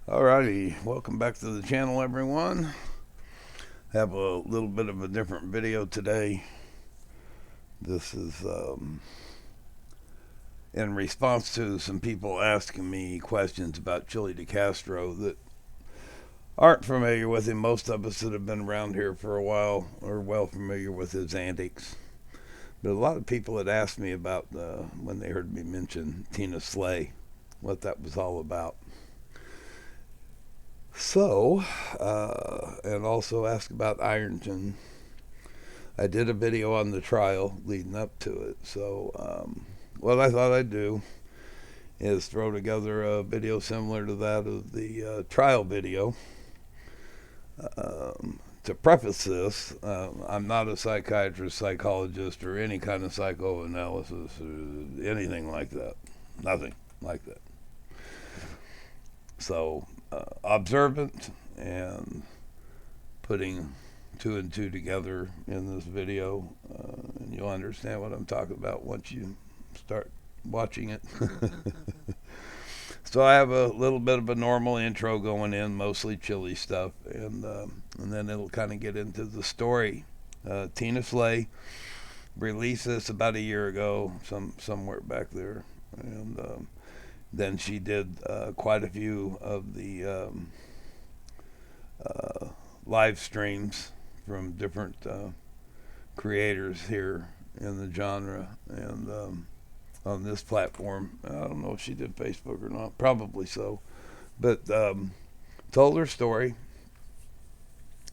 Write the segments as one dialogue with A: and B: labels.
A: Alrighty, welcome back to the channel, everyone. Have a little bit of a different video today. This is in response to some people asking me questions about Chilito Castro that aren't familiar with him. Most of us that have been around here for a while are well familiar with his antics. But a lot of people had asked me about when they heard me mention Tina Slay, what that was all about. So, and also ask about Ironton. I did a video on the trial leading up to it. So, what I thought I'd do is throw together a video similar to that of the trial video. To preface this, I'm not a psychiatrist, psychologist, or any kind of psychoanalysis or anything like that. Nothing like that. So, observant and putting two and two together in this video, and you'll understand what I'm talking about once you start watching it. So I have a little bit of a normal intro going in, mostly Chille stuff, and then it'll kind of get into the story. Tina Slay released this about a year ago, somewhere back there, and then she did quite a few of the live streams from different creators here in the genre and on this platform. I don't know if she did Facebook or not, probably so, but told her story.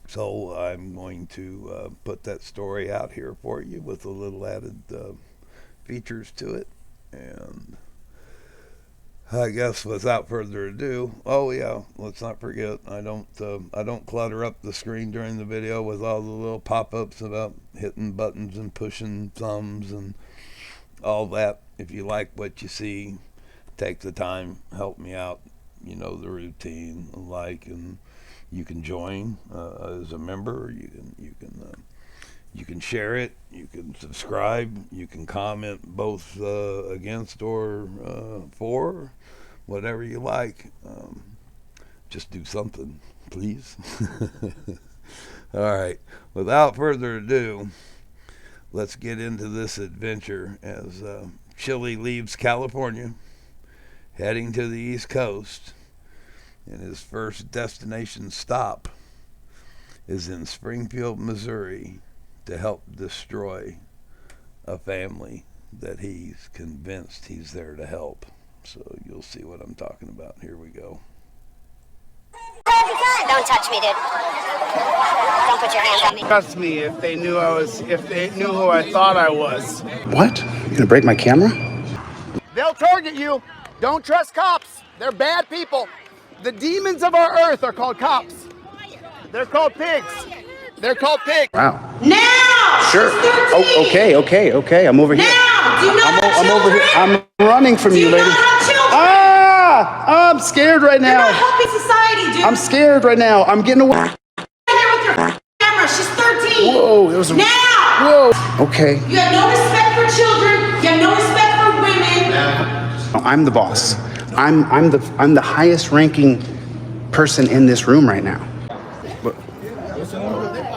A: So I'm going to put that story out here for you with a little added features to it. And I guess without further ado, oh yeah, let's not forget, I don't clutter up the screen during the video with all the little pop-ups about hitting buttons and pushing thumbs and all that. If you like what you see, take the time, help me out. You know the routine, like, and you can join as a member. You can share it, you can subscribe, you can comment both against or for, whatever you like. Just do something, please. All right, without further ado, let's get into this adventure as Chille leaves California, heading to the East Coast, and his first destination stop is in Springfield, Missouri, to help destroy a family that he's convinced he's there to help. So you'll see what I'm talking about. Here we go.
B: Don't touch me, dude. Don't put your hands on me.
C: Trust me, if they knew who I thought I was.
D: What? You gonna break my camera?
C: They'll target you. Don't trust cops. They're bad people. The demons of our earth are called cops. They're called pigs. They're called pigs.
D: Wow.
E: Now!
D: Sure. Oh, okay. I'm over here.
E: Now! Do you know
D: I'm over here. I'm running from you,
E: Do you
D: lady.
E: know how children?
D: Ah! I'm scared right
E: You're
D: now.
E: not helping society, dude.
D: I'm scared right now. I'm getting away.
E: Here with your camera. She's 13.
D: Whoa, there was a...
E: Now!
D: Whoa. Okay.
E: You have no respect for children. You have no respect for women.
D: I'm the boss. I'm the highest ranking person in this room right now.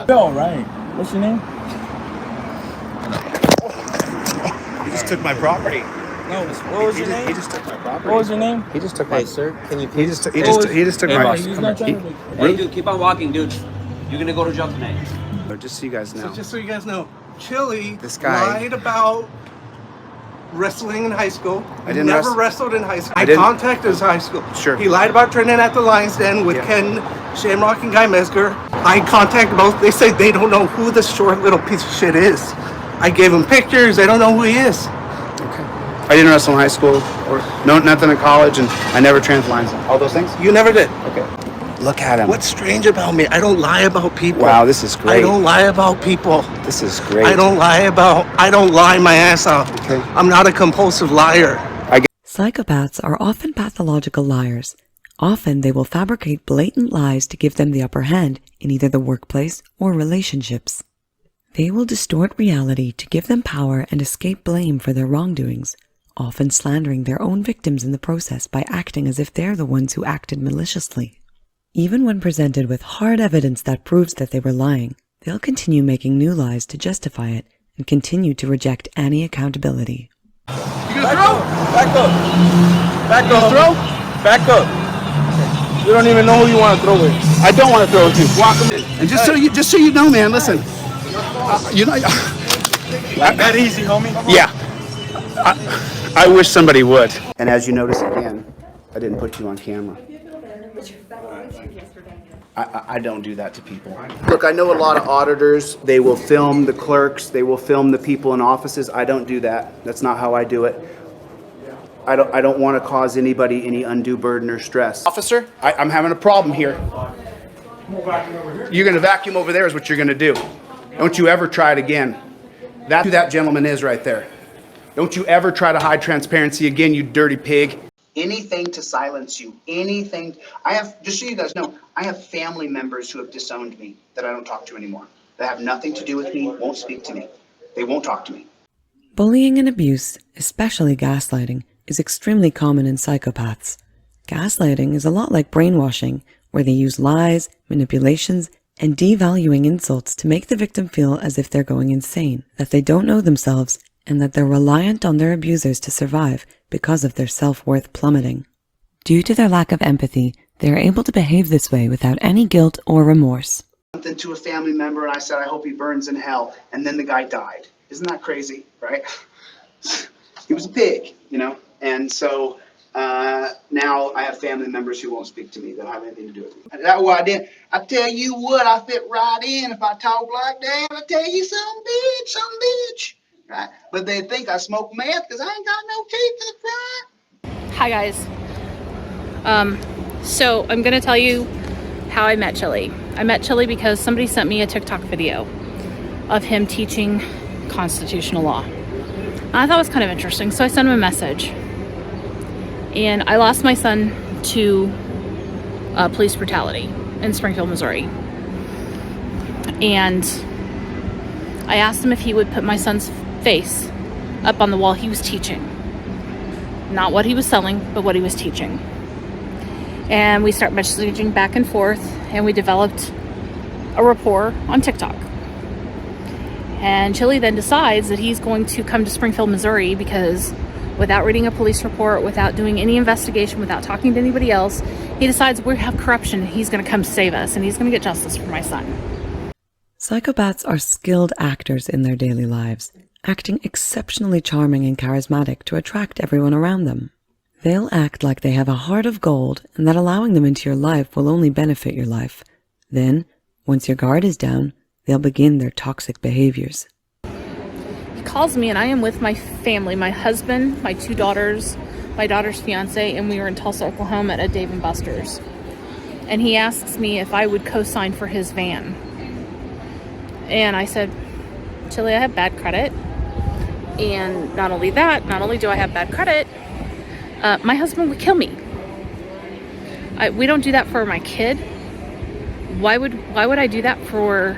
F: All right. What's your name?
D: He just took my property.
F: No. What was your name?
D: He just took my property.
F: What was your name?
D: He just took my...
G: Hey, sir, can you
D: He
G: please...
D: just took
F: Hey,
D: my...
F: he's not trying to make...
G: Hey, dude, keep on walking, dude. You're gonna go to jail tonight.
D: Just so you guys know.
C: Just so you guys know, Chille
D: This guy-
C: lied about wrestling in high school.
D: I didn't
C: never
D: wrestle-
C: wrestled in high school.
D: I
C: I
D: didn't-
C: contacted his high school.
D: Sure.
C: He lied about training at the Lions Den with
D: Yeah.
C: Ken Shamrock and Guy Mesger. I contacted both. They say they don't know who this short little piece of shit is. I gave them pictures. They don't know who he is.
D: Okay. I didn't wrestle in high school or nothing in college, and I never trans lines. All those things?
C: You never did.
D: Okay. Look at him.
C: What's strange about me? I don't lie about people.
D: Wow, this is great.
C: I don't lie about people.
D: This is great.
C: I don't lie my ass off.
D: Okay.
C: I'm not a compulsive liar.
H: Psychopaths are often pathological liars. Often they will fabricate blatant lies to give them the upper hand in either the workplace or relationships. They will distort reality to give them power and escape blame for their wrongdoings. often slandering their own victims in the process by acting as if they're the ones who acted maliciously. Even when presented with hard evidence that proves that they were lying, they'll continue making new lies to justify it and continue to reject any accountability.
C: You gonna throw?
F: Back up. Back up.
C: Throw?
F: Back up. You don't even know who you want to throw with.
C: I don't want to throw with you. Walk him in. And just so you know, man, listen.
F: That easy, homie.
C: Yeah.
D: I wish somebody would. And as you notice again, I didn't put you on camera. I don't do that to people. Look, I know a lot of auditors, they will film the clerks, they will film the people in offices. I don't do that. That's not how I do it. I don't want to cause anybody any undue burden or stress. Officer, I'm having a problem here. You're going to vacuum over there is what you're going to do. Don't you ever try it again. That's who that gentleman is right there. Don't you ever try to hide transparency again, you dirty pig. Anything to silence you, anything. Just so you guys know, I have family members who have disowned me that I don't talk to anymore. They have nothing to do with me, won't speak to me. They won't talk to me.
H: Bullying and abuse, especially gaslighting, is extremely common in psychopaths. Gaslighting is a lot like brainwashing, where they use lies, manipulations, and devaluing insults to make the victim feel as if they're going insane, that they don't know themselves, and that they're reliant on their abusers to survive because of their self-worth plummeting. Due to their lack of empathy, they are able to behave this way without any guilt or remorse.
D: Something to a family member and I said, I hope he burns in hell. And then the guy died. Isn't that crazy, right? He was a pig, you know? And so now I have family members who won't speak to me, that don't have anything to do with me. That's why I didn't. I tell you what, I fit right in. If I talk like that, I tell you some bitch. Right? But they think I smoke meth because I ain't got no teeth in the front.
I: Hi guys. So I'm gonna tell you how I met Chille. I met Chille because somebody sent me a TikTok video of him teaching constitutional law. And I thought it was kind of interesting, so I sent him a message. And I lost my son to police brutality in Springfield, Missouri. And I asked him if he would put my son's face up on the wall he was teaching. Not what he was selling, but what he was teaching. And we start messaging back and forth, and we developed a rapport on TikTok. And Chille then decides that he's going to come to Springfield, Missouri, because without reading a police report, without doing any investigation, without talking to anybody else, he decides we have corruption and he's going to come save us and he's going to get justice for my son.
H: Psychopaths are skilled actors in their daily lives, acting exceptionally charming and charismatic to attract everyone around them. They'll act like they have a heart of gold and that allowing them into your life will only benefit your life. Then, once your guard is down, they'll begin their toxic behaviors.
I: He calls me and I am with my family, my husband, my two daughters, my daughter's fiance, and we were in Tulsa, Oklahoma at a Dave & Buster's. And he asks me if I would co-sign for his van. And I said, Chille, I have bad credit. And not only do I have bad credit, my husband would kill me. We don't do that for my kid. Why would I do that for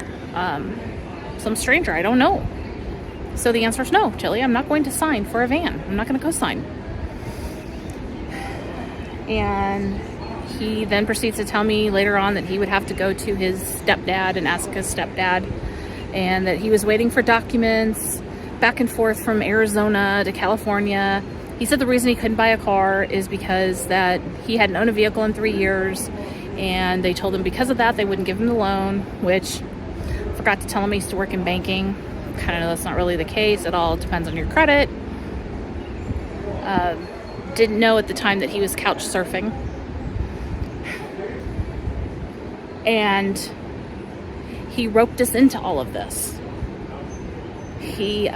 I: some stranger? I don't know. So the answer is no, Chille. I'm not going to sign for a van. I'm not going to co-sign. And he then proceeds to tell me later on that he would have to go to his stepdad and ask his stepdad, and that he was waiting for documents back and forth from Arizona to California. He said the reason he couldn't buy a car is because that he hadn't owned a vehicle in 3 years, and they told him because of that they wouldn't give him the loan, which I forgot to tell him I used to work in banking. Kind of know that's not really the case. It all depends on your credit. Didn't know at the time that he was couch surfing. And he roped us into all of this. He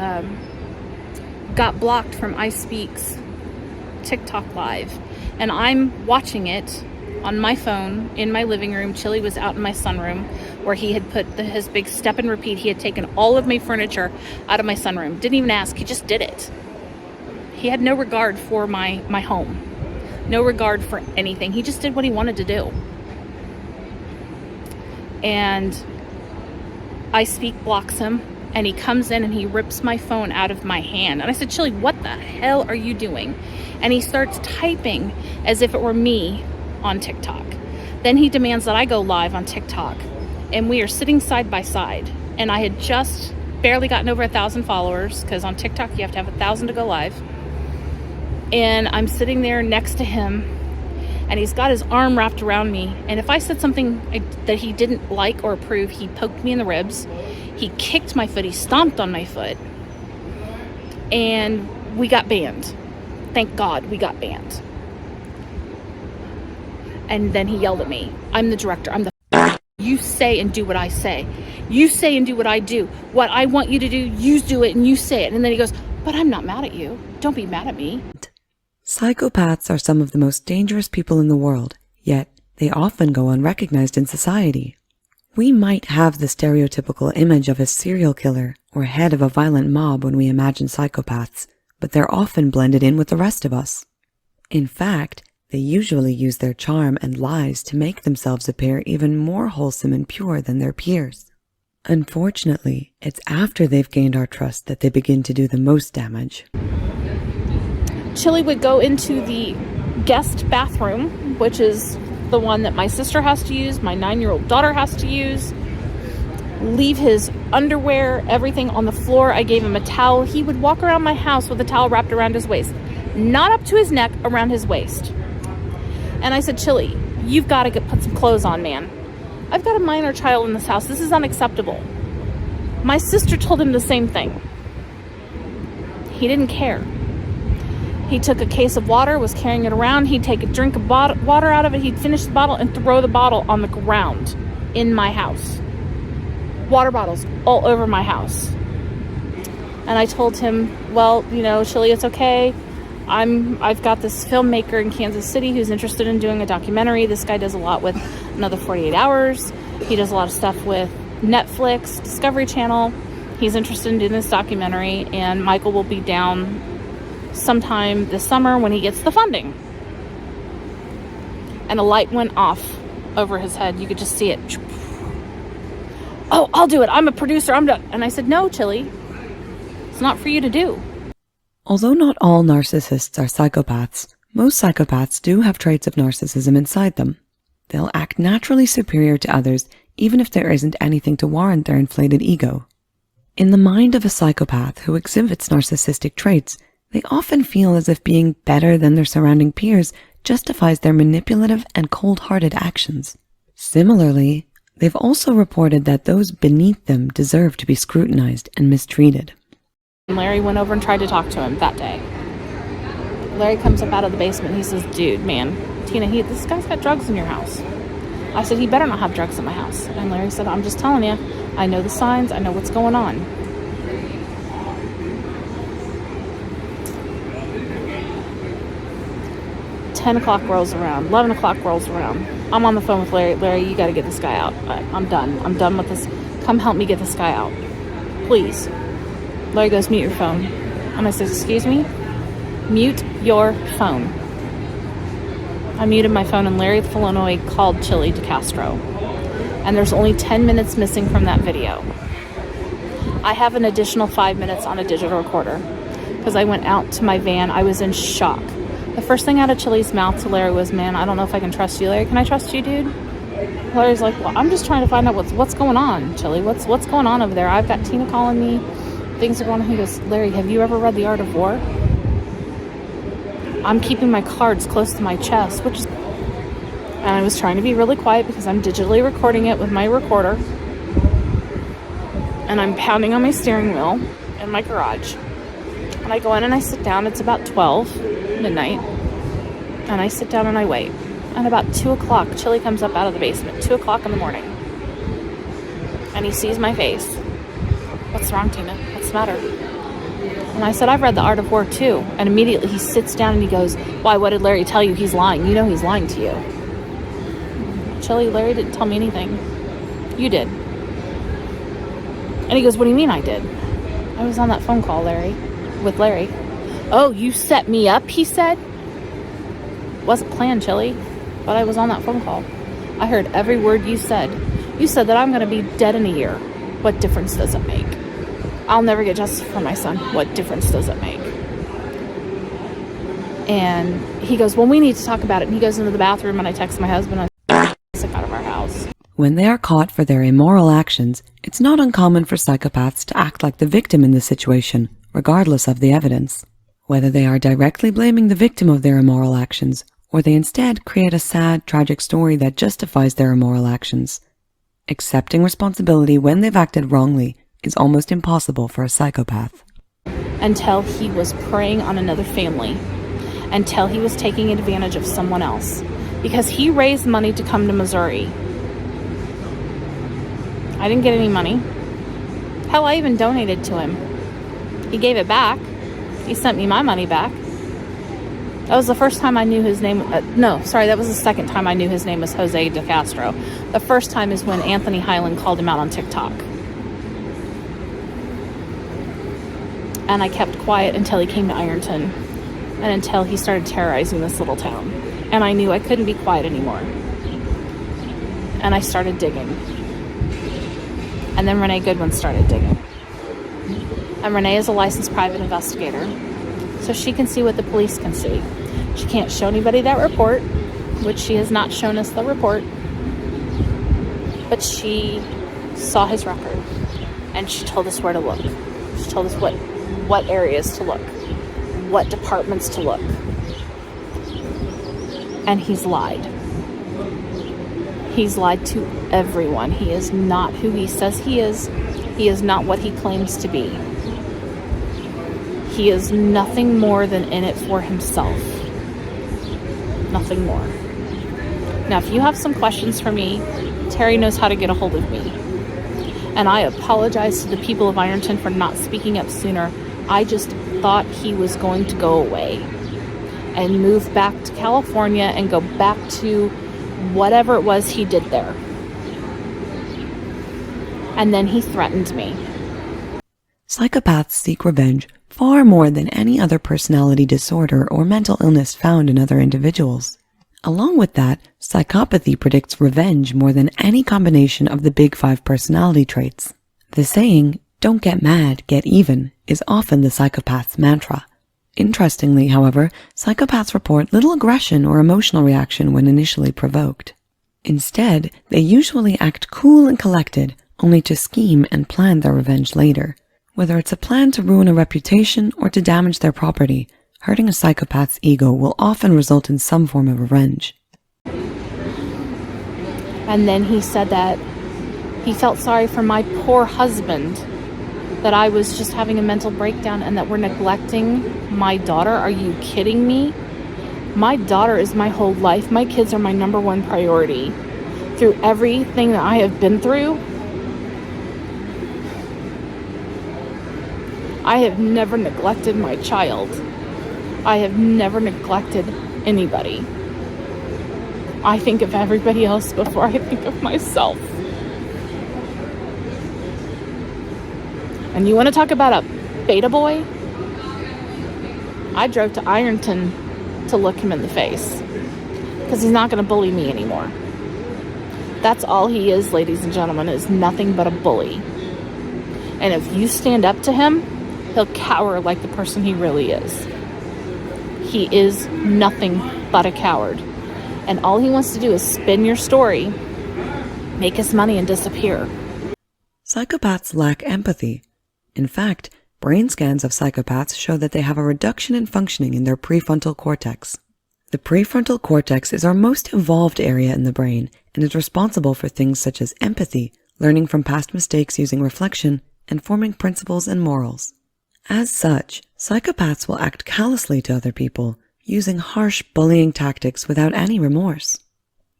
I: got blocked from iSpeak's TikTok Live. And I'm watching it on my phone in my living room. Chille was out in my sunroom where he had put his big step and repeat. He had taken all of my furniture out of my sunroom. Didn't even ask, he just did it. He had no regard for my home. No regard for anything. He just did what he wanted to do. And iSpeak blocks him. and he comes in and he rips my phone out of my hand. And I said, Chille, what the hell are you doing? And he starts typing as if it were me on TikTok. Then he demands that I go live on TikTok, and we are sitting side by side. And I had just barely gotten over 1,000 followers, because on TikTok you have to have 1,000 to go live. And I'm sitting there next to him, and he's got his arm wrapped around me. And if I said something that he didn't like or approve, he poked me in the ribs. He kicked my foot. He stomped on my foot. And we got banned. Thank God we got banned. And then he yelled at me. I'm the director. I'm the you say and do what I say. You say and do what I do. What I want you to do, you do it and you say it. And then he goes, but I'm not mad at you. Don't be mad at me.
H: Psychopaths are some of the most dangerous people in the world, yet they often go unrecognized in society. We might have the stereotypical image of a serial killer or head of a violent mob when we imagine psychopaths, but they're often blended in with the rest of us. In fact, they usually use their charm and lies to make themselves appear even more wholesome and pure than their peers. Unfortunately, it's after they've gained our trust that they begin to do the most damage.
I: Chille would go into the guest bathroom, which is the one that my sister has to use, my 9-year-old daughter has to use, leave his underwear, everything on the floor. I gave him a towel. He would walk around my house with a towel wrapped around his waist, not up to his neck, around his waist. And I said, Chille, you've got to put some clothes on, man. I've got a minor child in this house. This is unacceptable. My sister told him the same thing. He didn't care. He took a case of water, was carrying it around. He'd take a drink of water out of it. He'd finish the bottle and throw the bottle on the ground in my house. Water bottles all over my house. And I told him, well, you know, Chille, it's okay. I've got this filmmaker in Kansas City who's interested in doing a documentary. This guy does a lot with Another 48 Hours. He does a lot of stuff with Netflix, Discovery Channel. He's interested in doing this documentary, and Michael will be down sometime this summer when he gets the funding. And a light went off over his head. You could just see it. Oh, I'll do it. I'm a producer. I'm done. And I said, no, Chille, it's not for you to do.
H: Although not all narcissists are psychopaths, most psychopaths do have traits of narcissism inside them. They'll act naturally superior to others, even if there isn't anything to warrant their inflated ego. In the mind of a psychopath who exhibits narcissistic traits, they often feel as if being better than their surrounding peers justifies their manipulative and cold-hearted actions. Similarly, they've also reported that those beneath them deserve to be scrutinized and mistreated.
I: Larry went over and tried to talk to him that day. Larry comes up out of the basement. He says, dude, man, Tina, this guy's got drugs in your house. I said, he better not have drugs in my house. And Larry said, I'm just telling you, I know the signs, I know what's going on. $10 o'clock rolls around, 11 o'clock rolls around. I'm on the phone with Larry. Larry, you got to get this guy out. I'm done. I'm done with this. Come help me get this guy out. Please. Larry goes, mute your phone. And I said, excuse me? Mute your phone. I muted my phone, and Larry Filonoi called Chille to Castro. And there's only 10 minutes missing from that video. I have an additional 5 minutes on a digital recorder because I went out to my van. I was in shock. The first thing out of Chille's mouth to Larry was, man, I don't know if I can trust you. Larry, can I trust you, dude? Larry's like, well, I'm just trying to find out what's going on, Chille. What's going on over there? I've got Tina calling me. Things are going on. He goes, Larry, have you ever read The Art of War? I'm keeping my cards close to my chest, and I was trying to be really quiet because I'm digitally recording it with my recorder. And I'm pounding on my steering wheel in my garage. And I go in and I sit down. It's about 12 midnight. And I sit down and I wait. And about 2 o'clock, Chille comes up out of the basement. 2 o'clock in the morning. And he sees my face. What's wrong, Tina? What's the matter? And I said, I've read The Art of War too. And immediately he sits down and he goes, why, what did Larry tell you? He's lying. You know he's lying to you. Chille, Larry didn't tell me anything. You did. And he goes, what do you mean I did? I was on that phone call, Larry, with Larry. Oh, you set me up, he said. Wasn't planned, Chille, but I was on that phone call. I heard every word you said. You said that I'm going to be dead in a year. What difference does it make? I'll never get justice for my son. What difference does it make? And he goes, well, we need to talk about it. And he goes into the bathroom, and I text my husband, I'm sick out of our house.
H: When they are caught for their immoral actions, it's not uncommon for psychopaths to act like the victim in the situation, regardless of the evidence. Whether they are directly blaming the victim of their immoral actions, or they instead create a sad, tragic story that justifies their immoral actions. Accepting responsibility when they've acted wrongly is almost impossible for a psychopath.
I: Until he was preying on another family. Until he was taking advantage of someone else. Because he raised money to come to Missouri. I didn't get any money. Hell, I even donated to him. He gave it back. He sent me my money back. That was the first time I knew his name. That was the second time I knew his name was Jose de Castro. The first time is when Anthony Highland called him out on TikTok. And I kept quiet until he came to Ironton. And until he started terrorizing this little town. And I knew I couldn't be quiet anymore. And I started digging. And then Renee Goodwin started digging. And Renee is a licensed private investigator. So she can see what the police can see. She can't show anybody that report, which she has not shown us the report. But she saw his record. And she told us where to look. She told us what areas to look. What departments to look. And he's lied. He's lied to everyone. He is not who he says he is. He is not what he claims to be. He is nothing more than in it for himself. Nothing more. Now, if you have some questions for me, Terry knows how to get a hold of me. And I apologize to the people of Ironton for not speaking up sooner. I just thought he was going to go away and move back to California and go back to whatever it was he did there. And then he threatened me.
H: Psychopaths seek revenge far more than any other personality disorder or mental illness found in other individuals. Along with that, psychopathy predicts revenge more than any combination of the big 5 personality traits. The saying, "Don't get mad, get even," is often the psychopath's mantra. Interestingly, however, psychopaths report little aggression or emotional reaction when initially provoked. Instead, they usually act cool and collected, only to scheme and plan their revenge later. Whether it's a plan to ruin a reputation or to damage their property, hurting a psychopath's ego will often result in some form of revenge.
I: And then he said that he felt sorry for my poor husband, that I was just having a mental breakdown and that we're neglecting my daughter. Are you kidding me? My daughter is my whole life. My kids are my number one priority. Through everything that I have been through, I have never neglected my child. I have never neglected anybody. I think of everybody else before I think of myself. And you want to talk about a beta boy? I drove to Ironton to look him in the face. Because he's not going to bully me anymore. That's all he is, ladies and gentlemen, is nothing but a bully. And if you stand up to him, he'll cower like the person he really is. He is nothing but a coward. And all he wants to do is spin your story, make his money, and disappear.
H: Psychopaths lack empathy. In fact, brain scans of psychopaths show that they have a reduction in functioning in their prefrontal cortex. The prefrontal cortex is our most evolved area in the brain and is responsible for things such as empathy, learning from past mistakes using reflection, and forming principles and morals. As such, psychopaths will act callously to other people, using harsh bullying tactics without any remorse.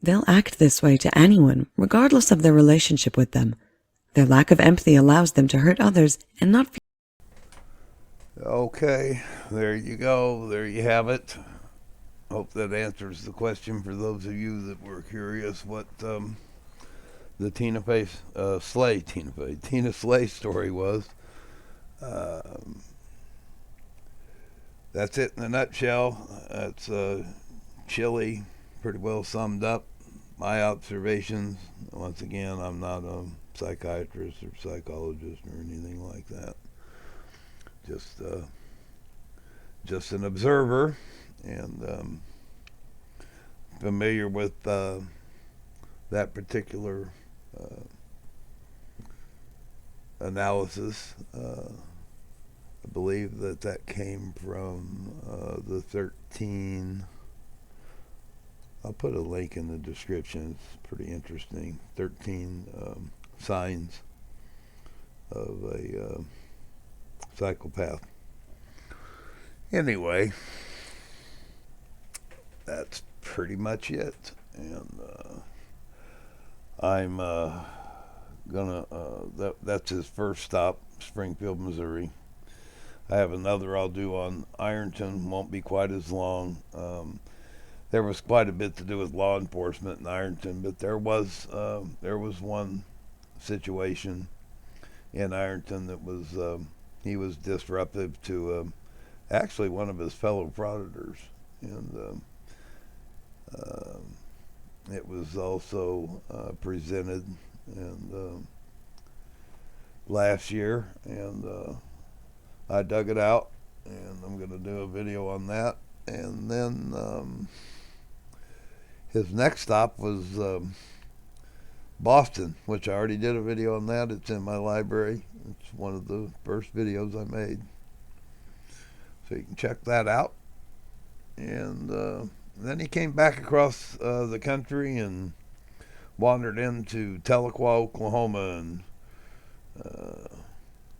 H: They'll act this way to anyone, regardless of their relationship with them. Their lack of empathy allows them to hurt others and not feel.
A: Okay, there you go. There you have it. Hope that answers the question for those of you that were curious what the Tina Slay story was. That's it in a nutshell. That's Chille pretty well summed up my observations. Once again, I'm not a psychiatrist or psychologist or anything like that. just an observer, and familiar with that particular analysis. I believe that came from the 13. I'll put a link in the description. It's pretty interesting. 13 signs of a psychopath. Anyway, that's pretty much it. And I'm gonna, that's his first stop, Springfield, Missouri. I have another I'll do on Ironton, won't be quite as long. There was quite a bit to do with law enforcement in Ironton, but there was one situation in Ironton that was he was disruptive to actually one of his fellow frauditors, and it was also presented and last year, and I dug it out, and I'm going to do a video on that. And then his next stop was Boston, which I already did a video on that. It's in my library. It's one of the first videos I made. So you can check that out. And then he came back across the country and wandered into Tahlequah, Oklahoma, and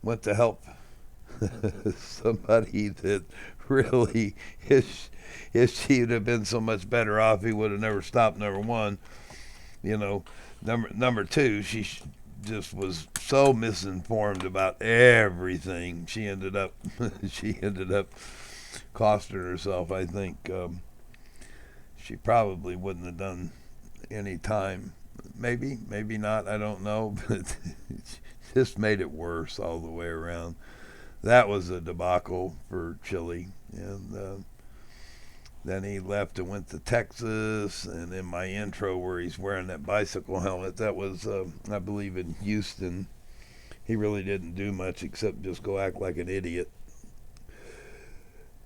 A: went to help somebody that really, if she'd have been so much better off, he would have never stopped. Number one, you know, number two, she just was so misinformed about everything. She ended up costing herself. I think she probably wouldn't have done any time. Maybe not. I don't know, but just made it worse all the way around. That was a debacle for Chille, and then he left and went to Texas. And in my intro where he's wearing that bicycle helmet, that was I believe in Houston. He really didn't do much except just go act like an idiot.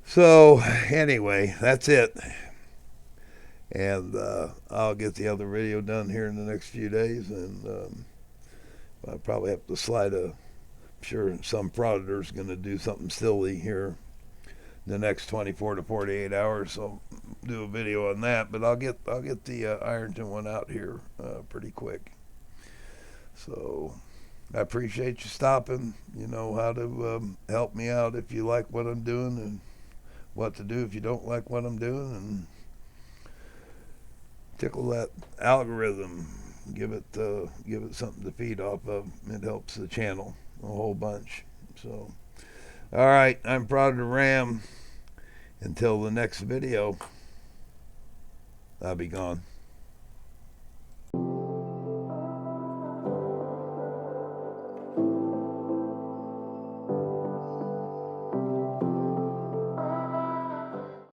A: So anyway, that's it, and I'll get the other video done here in the next few days, and I'll probably have to slide I'm sure some frauditor's going to do something silly here in the next 24 to 48 hours, so I'll do a video on that. But I'll get the Ironton one out here pretty quick. So I appreciate you stopping. You know how to help me out if you like what I'm doing, and what to do if you don't like what I'm doing, and tickle that algorithm. Give it something to feed off of. It helps the channel a whole bunch. So, all right, I'm Prodigal Ram. Until the next video, I'll be gone.